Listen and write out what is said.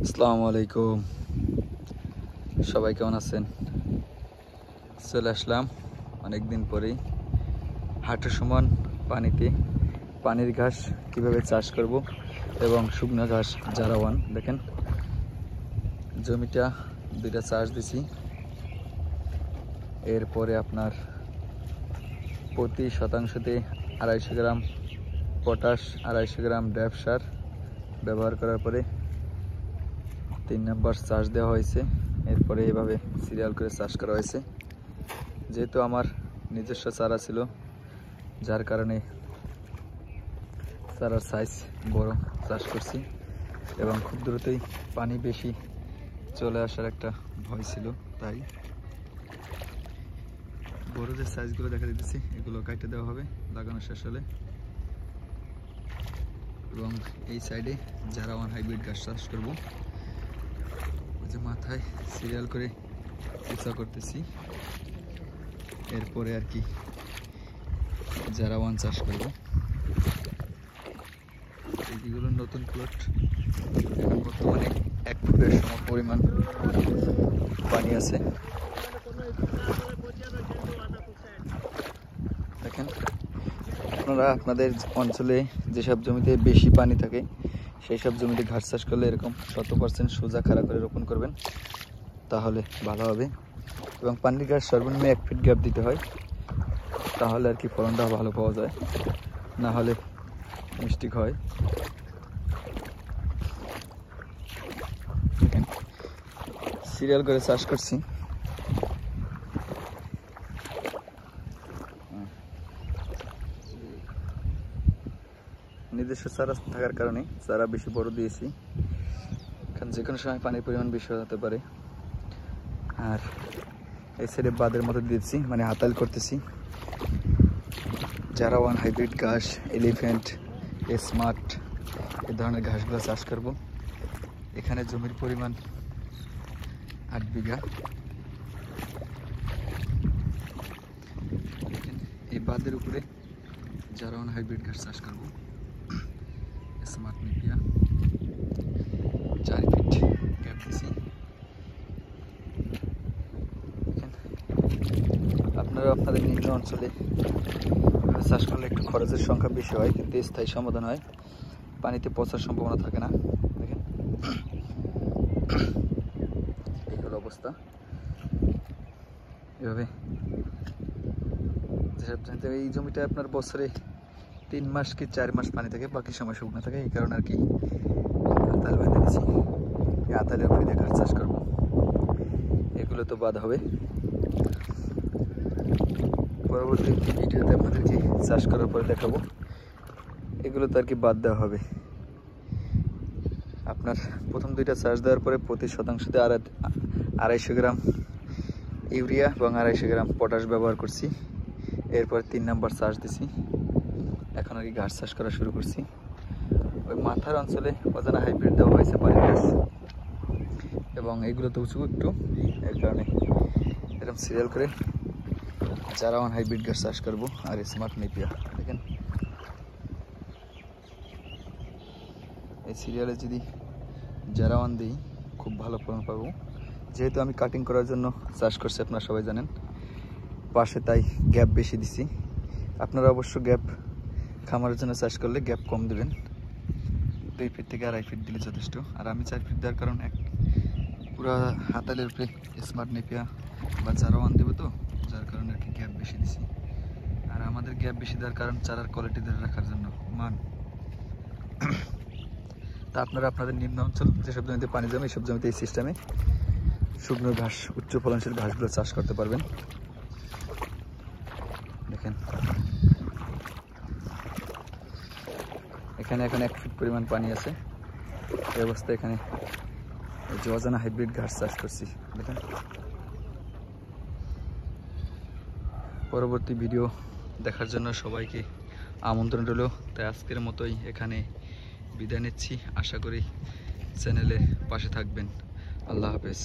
আসসালামু আলাইকুম। সবাই কেমন আছেন? চলে আসলাম অনেকদিন পরেই হাঁটু সমান পানিতে পানির ঘাস কিভাবে চাষ করব এবং শুকনো ঘাস জারাওয়ান। দেখেন জমিটা দুইটা চাষ দিছি। এরপরে আপনার প্রতি শতাংশতে 250 গ্রাম পটাশ, 250 গ্রাম ড্যাপ সার ব্যবহার করার পরে 3 নম্বর চাষ দেওয়া হয়েছে। এরপরে এভাবে সিরিয়াল করে চাষ করা হয়েছে। যেহেতু আমার নিজস্ব চারা ছিল, যার কারণে চারার সাইজ বড় চাষ করছি এবং খুব দ্রুতই পানি বেশি চলে আসার একটা ভয় ছিল, তাই বড় যে সাইজগুলো দেখা দিতেছি এগুলো কাটে দেওয়া হবে লাগানো শেষ হলে। এবং এই সাইডে জারাওয়ান হাইব্রিড গাছ চাষ করবো। যে মাথায় সিরিয়াল করে উঁচা করতেছি, এরপরে আর কি জারাওয়ান চাষ করব। এইগুলো নতুন প্লট, এখন বর্তমানে 1 ফুটের সম পরিমাণ পানি আছে। দেখেন আপনারা আপনাদের অঞ্চলে যেসব জমিতে বেশি পানি থাকে সেই সব জমিতে ঘাস চাষ করলে এরকম 100% সোজা খাড়া করে রোপণ করবেন, তাহলে ভালো হবে। এবং পানির ঘাস সর্বনিম্ন 1 ফিট গ্যাপ দিতে হয়, তাহলে আর কি ফলনটা ভালো পাওয়া যায়, না হলে মিষ্টি হয়। সিরিয়াল করে চাষ করছি। নিজস্ব চারা থাকার কারণে চারা বেশি বড় দিয়েছি, কারণ যে কোনো সময় পানির পরিমাণ বেশি হতে পারে। আর এই সাইডে বাদের মতো দিয়েছি, মানে হাতাল করতেছি। জারাওয়ান হাইব্রিড ঘাস, এলিফ্যান্ট, স্মার্ট, এই ধরনের ঘাসগুলো চাষ করব। এখানে জমির পরিমাণ 8 বিঘা। এই বাদের উপরে জারাওয়ান হাইব্রিড ঘাস চাষ করব। স্মার্ট নেপিয়া 4 ফিট গ্যাপ দিছি। আপনারা আপনাদের নিম্ন অঞ্চলে চাষ করলে একটু খরচের সংখ্যা বেশি হয়, কিন্তু স্থায়ী সমাধান হয়, পানিতে পচার সম্ভাবনা থাকে না। দেখেন এই হলো অবস্থা। এভাবে এই জমিটা আপনার বছরে 3 মাস কি 4 মাস পানি থাকে, বাকি সময় শুকনো থাকে। এই কারণে আর কি আতাল বেঁধে দিচ্ছি। এই আতালের উপরে দিয়ে ঘাস চাষ করবো। এগুলো তো বাদ হবে পরবর্তী ভিডিওতে, আপনাদেরকে চাষ করার পরে দেখাবো। এগুলো তো আর কি বাদ দেওয়া হবে। আপনার প্রথম 2টা চাষ দেওয়ার পরে প্রতি শতাংশতে 250 গ্রাম ইউরিয়া এবং 250 গ্রাম পটাশ ব্যবহার করছি। এরপর 3 নম্বর চাষ দিছি। এখন আর কি ঘাস চাষ করা শুরু করছি। ওই মাথার অঞ্চলে অজানা হাইব্রিড দেওয়া হয়েছে পানির ঘাস, এবং এইগুলো তো উঁচু একটু, এর কারণে এরকম সিরিয়াল করে জারাওয়ান হাইব্রিড ঘাস চাষ করবো আর স্মার্ট নেপিয়া। দেখেন এই সিরিয়ালে যদি জারাওয়ান দিই খুব ভালো ফলন পাবো। যেহেতু আমি কাটিং করার জন্য চাষ করছি, আপনারা সবাই জানেন, পাশে তাই গ্যাপ বেশি দিছি। আপনারা অবশ্য গ্যাপ খামারের জন্য চাষ করলে গ্যাপ কম দেবেন, 2 ফিট থেকে 2.5 ফিট দিলে যথেষ্ট। আর আমি 4 ফিট দেওয়ার কারণ পুরো হাতালের উপরে স্মার্ট নেপিয়া বা জারাওয়ান দেবো, তো যার কারণে আর কি গ্যাপ বেশি দিছি। আর আমাদের গ্যাপ বেশি দেওয়ার কারণ চারার কোয়ালিটি ধরে রাখার জন্য, মান। তা আপনারা আপনাদের নিম্ন অঞ্চল যেসব জমিতে পানি জমে এইসব জমিতে এই সিস্টেমে শুকনো ঘাস, উচ্চ ফলনশীল ঘাসগুলো চাষ করতে পারবেন। দেখেন এখানে এখন 1 ফিট পরিমাণ পানি আছে। এই অবস্থায় এখানে যে অজানা হাইব্রিড ঘাস চাষ করছি। দেখেন পরবর্তী ভিডিও দেখার জন্য সবাইকে আমন্ত্রণ রইল। তাই আজকের মতোই এখানে বিদায় নিচ্ছি। আশা করি চ্যানেলে পাশে থাকবেন। আল্লাহ হাফেজ।